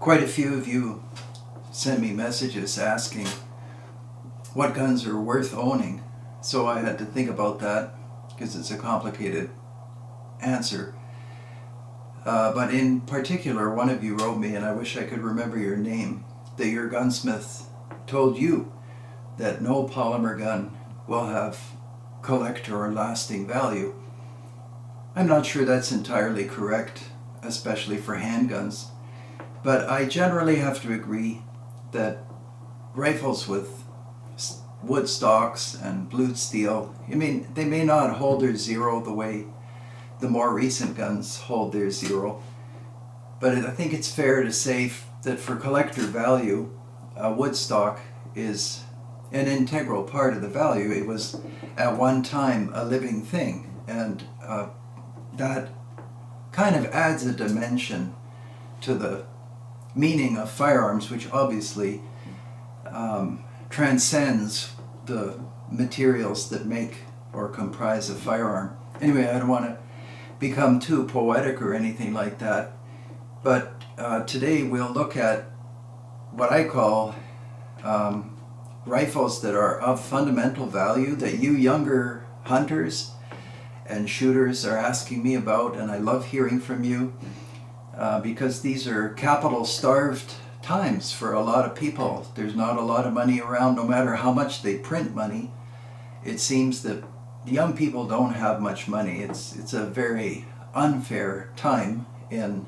quite a few of you sent me messages asking what guns are worth owning. So I had to think about that because it's a complicated answer. But in particular, one of you wrote me, and I wish I could remember your name, that your gunsmith told you that no polymer gun will have collector or lasting value. I'm not sure that's entirely correct, especially for handguns, but I generally have to agree that rifles with wood stocks and blued steel, I mean, they may not hold their zero the way the more recent guns hold their zero, but I think it's fair to say that for collector value, wood stock is an integral part of the value. It was at one time a living thing, and that kind of adds a dimension to the meaning of firearms, which obviously transcends the materials that make or comprise a firearm. Anyway, I don't want to become too poetic or anything like that, but today we'll look at what I call rifles that are of fundamental value that you younger hunters and shooters are asking me about, and I love hearing from you because these are capital starved times for a lot of people. There's not a lot of money around, no matter how much they print money. It seems that young people don't have much money. It's a very unfair time in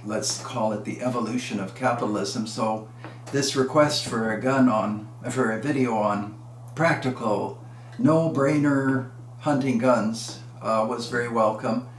let's call it the evolution of capitalism. So this request for a video on practical, no-brainer hunting guns was very welcome.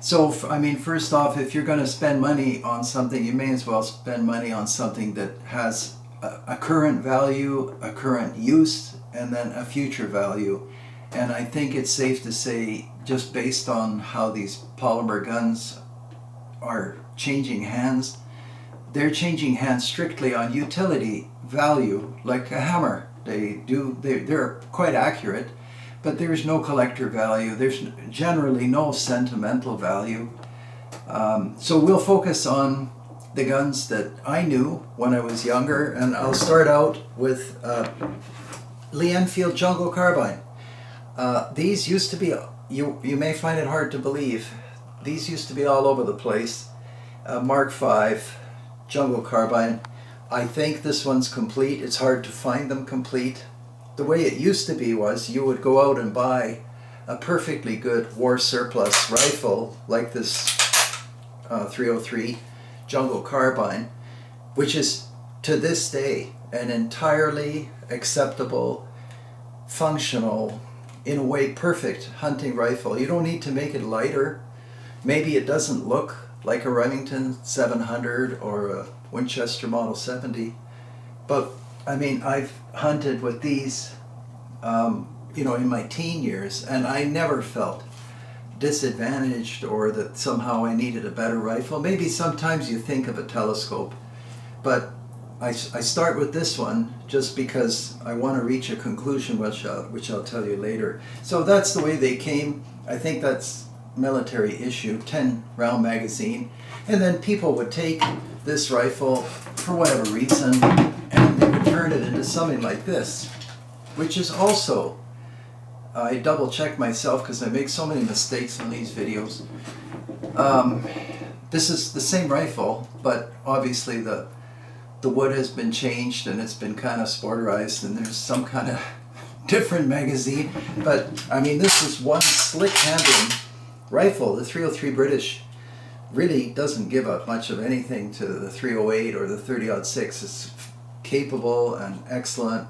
So, I mean, first off, if you're going to spend money on something, you may as well spend money on something that has a current value, a current use, and then a future value. And I think it's safe to say, just based on how these polymer guns are changing hands, they're changing hands strictly on utility value, like a hammer. They're quite accurate, but there's no collector value. There's generally no sentimental value. So we'll focus on the guns that I knew when I was younger, and I'll start out with Lee Enfield Jungle Carbine. These used to be, you may find it hard to believe, these used to be all over the place. Mark V Jungle Carbine. I think this one's complete. It's hard to find them complete. The way it used to be was you would go out and buy a perfectly good war surplus rifle like this 303 Jungle Carbine, which is to this day an entirely acceptable, functional, in a way perfect hunting rifle. You don't need to make it lighter. Maybe it doesn't look like a Remington 700 or a Winchester Model 70, but I mean, I've hunted with these in my teen years, and I never felt disadvantaged or that somehow I needed a better rifle. Maybe sometimes you think of a telescope, but I start with this one just because I want to reach a conclusion, which I'll tell you later. So that's the way they came. I think that's military issue, 10 round magazine, and then people would take this rifle for whatever reason and they would turn it into something like this, which is also, I double check myself because I make so many mistakes on these videos. This is the same rifle, but obviously the wood has been changed and it's been kind of sporterized and there's some kind of different magazine. But I mean, this is one slick handling rifle. The 303 British really doesn't give up much of anything to the 308 or the 30-06. It's capable and excellent.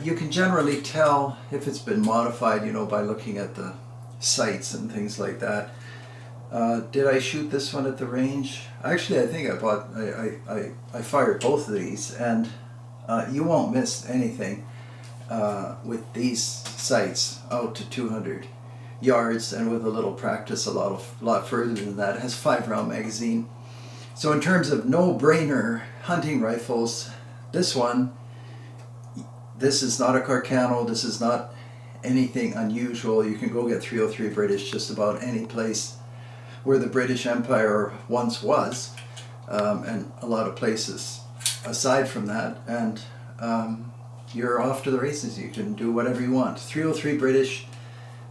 You can generally tell if it's been modified, by looking at the sights and things like that. Did I shoot this one at the range? Actually, I think I fired both of these, and you won't miss anything with these sights out to 200 yards, and with a little practice a lot further than that. It has 5-round magazine. So in terms of no-brainer hunting rifles, this is not a Carcano, this is not anything unusual. You can go get 303 British just about any place where the British Empire once was. and a lot of places aside from that, and you're off to the races. You can do whatever you want. 303 British,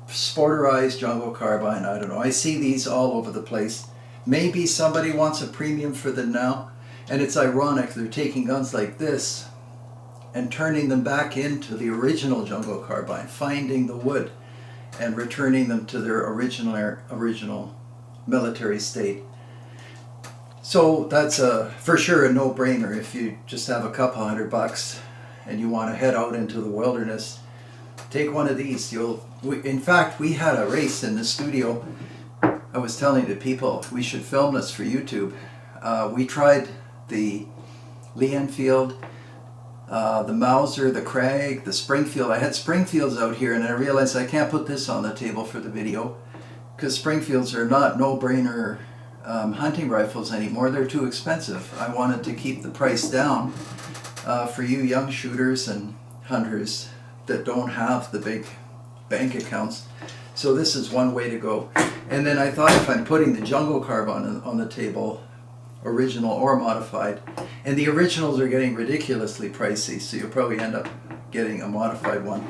Sporterized jungle carbine, I don't know. I see these all over the place. Maybe somebody wants a premium for them now, and it's ironic they're taking guns like this and turning them back into the original jungle carbine, finding the wood and returning them to their original military state. So that's for sure a no-brainer. If you just have a couple $100 and you want to head out into the wilderness, take one of these. In fact, we had a race in the studio. I was telling the people we should film this for YouTube. We tried the Lee Enfield, the Mauser, the Krag, the Springfield. I had Springfields out here, and I realized I can't put this on the table for the video because Springfields are not no-brainer hunting rifles anymore. They're too expensive. I wanted to keep the price down for you young shooters and hunters that don't have the big bank accounts. So this is one way to go. And then I thought, if I'm putting the jungle carbine on the table, original or modified, and the originals are getting ridiculously pricey, so you'll probably end up getting a modified one.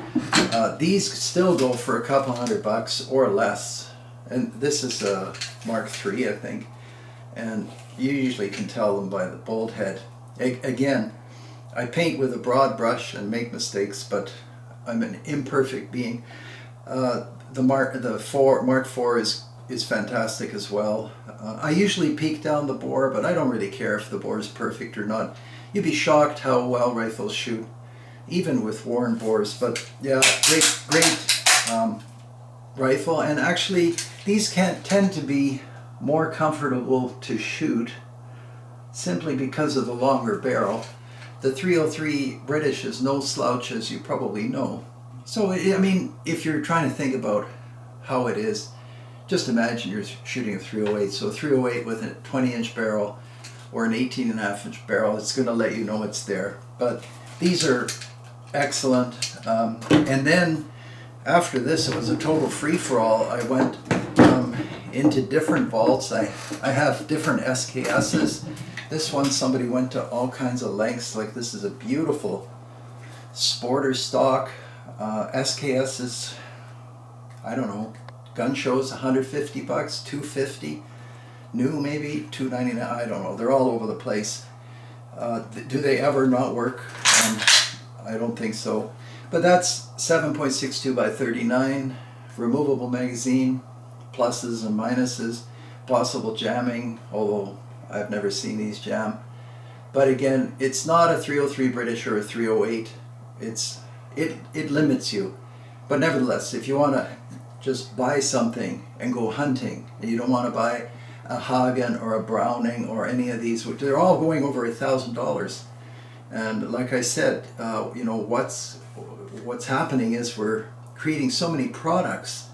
These still go for a couple $100 or less. And this is a Mark III, I think. And you usually can tell them by the bolt head. Again, I paint with a broad brush and make mistakes, but I'm an imperfect being. The Mark IV is fantastic as well. I usually peek down the bore, but I don't really care if the bore is perfect or not. You'd be shocked how well rifles shoot, even with worn bores. But yeah, great rifle. And actually, these tend to be more comfortable to shoot simply because of the longer barrel. The 303 British is no slouch, as you probably know. So, I mean, if you're trying to think about how it is, just imagine you're shooting a 308. So 308 with a 20-inch barrel or an 18.5-inch barrel, it's going to let you know it's there. But these are excellent. And then after this, it was a total free-for-all. I went into different vaults. I have different SKSs. This one, somebody went to all kinds of lengths. Like, this is a beautiful sporter stock. SKS is, I don't know, gun shows $150, $250, new maybe $299. I don't know. They're all over the place. Do they ever not work? I don't think so. But that's 7.62 by 39, removable magazine, pluses and minuses, possible jamming, although I've never seen these jam. But again, it's not a 303 British or a 308. It limits you. But nevertheless, if you want to just buy something and go hunting, and you don't want to buy a Hagen or a Browning or any of these, which they're all going over $1,000. And like I said, you know, what's happening is we're creating so many products,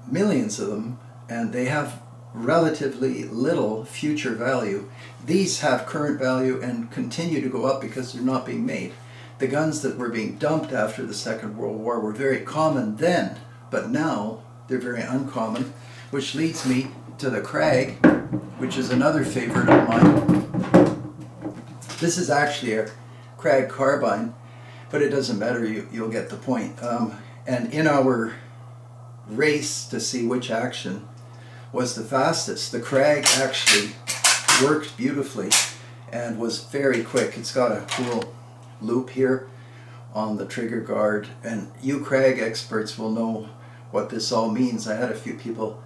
millions of them, and they have relatively little future value. These have current value and continue to go up because they're not being made. The guns that were being dumped after the Second World War were very common then, but now they're very uncommon, which leads me to the Krag, which is another favorite of mine. This is actually a Krag carbine, but it doesn't matter, you'll get the point. And in our race to see which action was the fastest, the Krag actually worked beautifully and was very quick. It's got a cool loop here on the trigger guard, and you Krag experts will know what this all means. I had a few people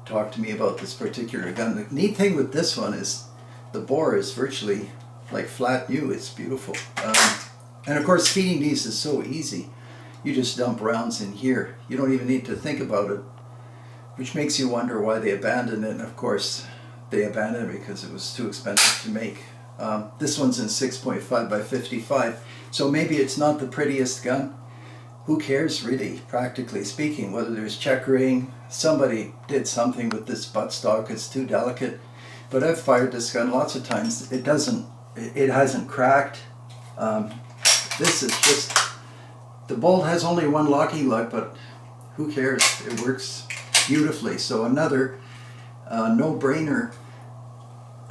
talk to me about this particular gun. The neat thing with this one is the bore is virtually like flat new. It's beautiful. And of course, feeding these is so easy. You just dump rounds in here. You don't even need to think about it, which makes you wonder why they abandoned it. And of course, they abandoned it because it was too expensive to make. This one's in 6.5 by 55, so maybe it's not the prettiest gun. Who cares, really, practically speaking, whether there's checkering, somebody did something with this buttstock, it's too delicate. But I've fired this gun lots of times. It hasn't cracked. This is just, the bolt has only one locking lug, but who cares? It works beautifully. So another no-brainer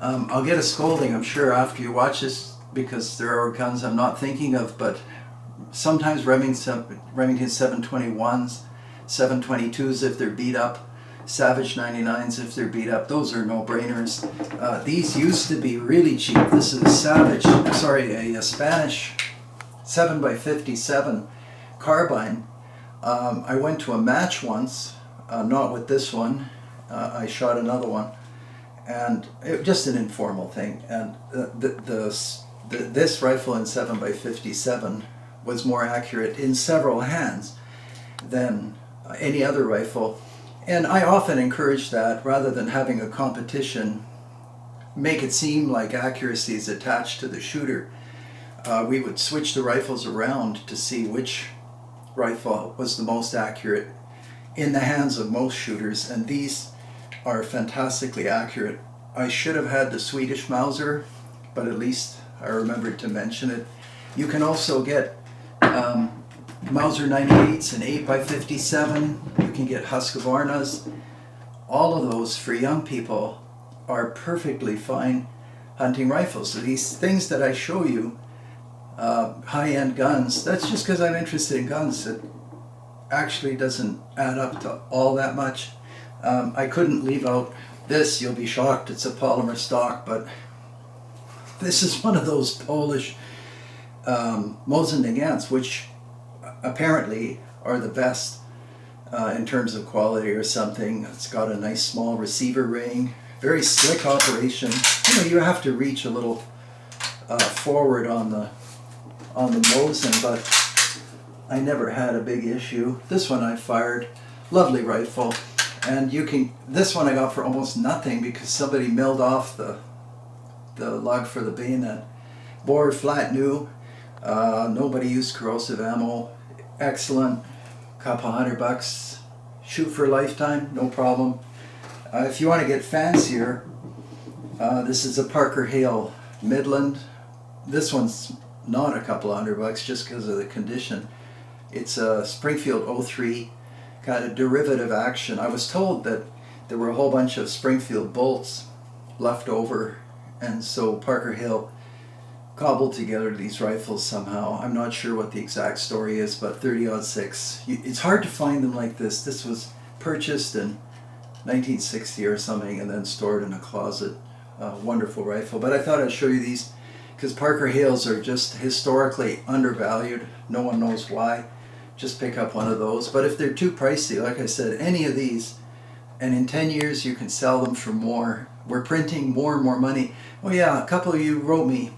I'll get a scolding, I'm sure, after you watch this, because there are guns I'm not thinking of, but sometimes Remington 721s, 722s if they're beat up, Savage 99s if they're beat up, those are no-brainers. These used to be really cheap. This is a Spanish 7x57 carbine. I went to a match once, not with this one, I shot another one, and just an informal thing, and this rifle in 7x57 was more accurate in several hands than any other rifle. And I often encourage that, rather than having a competition, make it seem like accuracy is attached to the shooter. We would switch the rifles around to see which rifle was the most accurate in the hands of most shooters, and these are fantastically accurate. I should have had the Swedish Mauser, but at least I remembered to mention it. You can also get Mauser 98s and 8x57. You can get Husqvarnas. All of those for young people are perfectly fine hunting rifles. So these things that I show you, high-end guns, that's just because I'm interested in guns. It actually doesn't add up to all that much. I couldn't leave out this. You'll be shocked, it's a polymer stock, but this is one of those Polish Mosin Nagants, which apparently are the best in terms of quality or something. It's got a nice small receiver ring, very slick operation. You know, you have to reach a little forward on the Mosin, but I never had a big issue. This one I fired, lovely rifle, and this one I got for almost nothing because somebody milled off the lug for the bayonet. Bore flat new, nobody used corrosive ammo, excellent, couple $100, shoot for a lifetime, no problem. If you want to get fancier, this is a Parker Hale Midland. This one's not a couple $100 just because of the condition. It's a Springfield 03, got a derivative action. I was told that there were a whole bunch of Springfield bolts left over, and so Parker Hale cobbled together these rifles somehow. I'm not sure what the exact story is, but 30-06. It's hard to find them like this. This was purchased in 1960 or something and then stored in a closet. Wonderful rifle. But I thought I'd show you these because Parker Hales are just historically undervalued. No one knows why. Just pick up one of those. But if they're too pricey, like I said, any of these, and in 10 years you can sell them for more. We're printing more and more money. Oh yeah, a couple of you wrote me,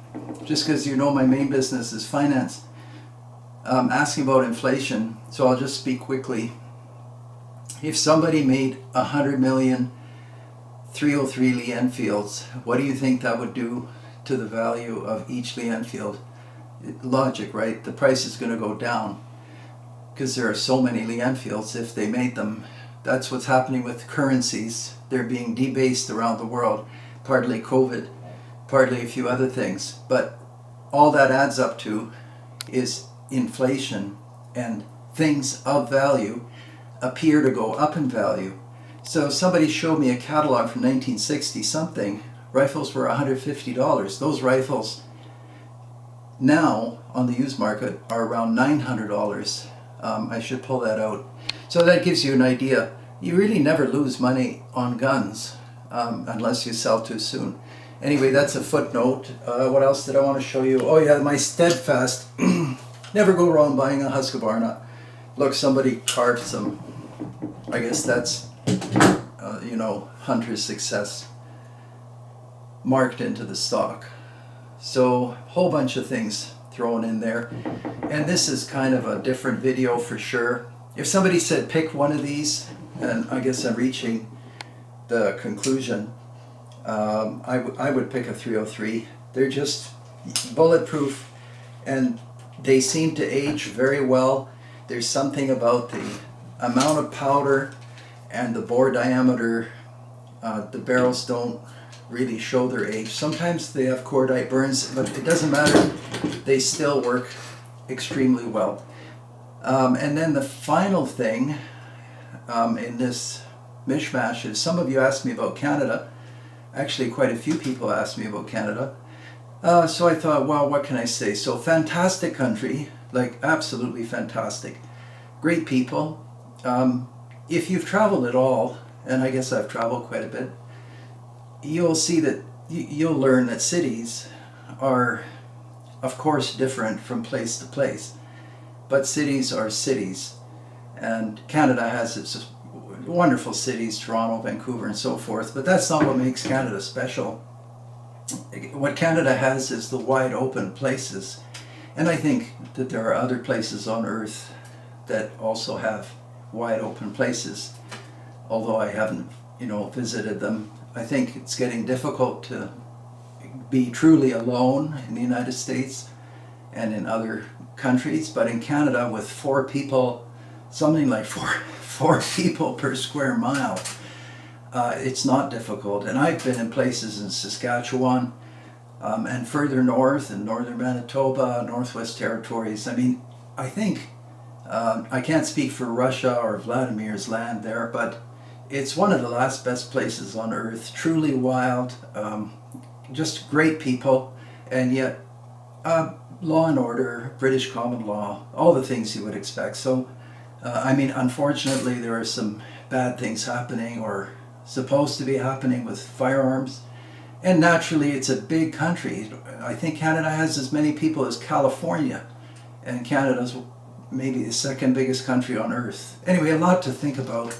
just because you know my main business is finance, asking about inflation. So I'll just speak quickly. If somebody made 100 million 303 Lee Enfields, what do you think that would do to the value of each Lee Enfield? Logic, right? The price is going to go down because there are so many Lee Enfields. If they made them, that's what's happening with currencies. They're being debased around the world, partly COVID, partly a few other things. But all that adds up to is inflation, and things of value appear to go up in value. So somebody showed me a catalog from 1960 something. Rifles were $150. Those rifles now on the used market are around $900. I should pull that out. So that gives you an idea. You really never lose money on guns unless you sell too soon. Anyway, that's a footnote. What else did I want to show you? Oh yeah, my steadfast. Never go wrong buying a Husqvarna. Look, somebody carved some. I guess that's, hunter's success marked into the stock. So, whole bunch of things thrown in there. And this is kind of a different video for sure. If somebody said pick one of these, and I guess I'm reaching the conclusion, I would pick a 303. They're just bulletproof and they seem to age very well. There's something about the amount of powder and the bore diameter. The barrels don't really show their age. Sometimes they have cordite burns, but it doesn't matter. They still work extremely well. And then the final thing in this mishmash is, some of you asked me about Canada, Actually, quite a few people asked me about Canada. So I thought, well, what can I say? So fantastic country, like absolutely fantastic. Great people. If you've traveled at all, and I guess I've traveled quite a bit, you'll see that you'll learn that cities are, of course, different from place to place. But cities are cities. And Canada has its wonderful cities, Toronto, Vancouver, and so forth. But that's not what makes Canada special. What Canada has is the wide open places. And I think that there are other places on Earth that also have wide open places, although I haven't, visited them. I think it's getting difficult to be truly alone in the United States and in other countries, but in Canada, with something like four people per square mile, it's not difficult. And I've been in places in Saskatchewan and further north in northern Manitoba, Northwest Territories. I mean, I think I can't speak for Russia or Vladimir's land there, but it's one of the last best places on Earth. Truly wild, just great people, and yet law and order, British common law, all the things you would expect. So, unfortunately, there are some bad things happening or supposed to be happening with firearms. And naturally, it's a big country. I think Canada has as many people as California, and Canada's maybe the second biggest country on Earth. Anyway, a lot to think about,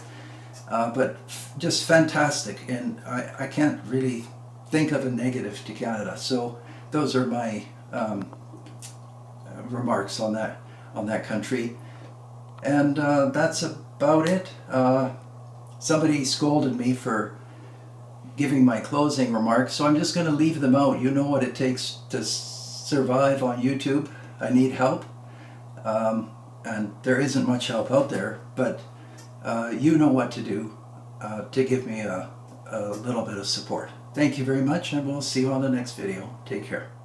but just fantastic. And I can't really think of a negative to Canada. So those are my remarks on that country. And that's about it. Somebody scolded me for giving my closing remarks, so I'm just going to leave them out. You know what it takes to survive on YouTube. I need help. And there isn't much help out there, but you know what to do to give me a little bit of support. Thank you very much, and we'll see you on the next video. Take care.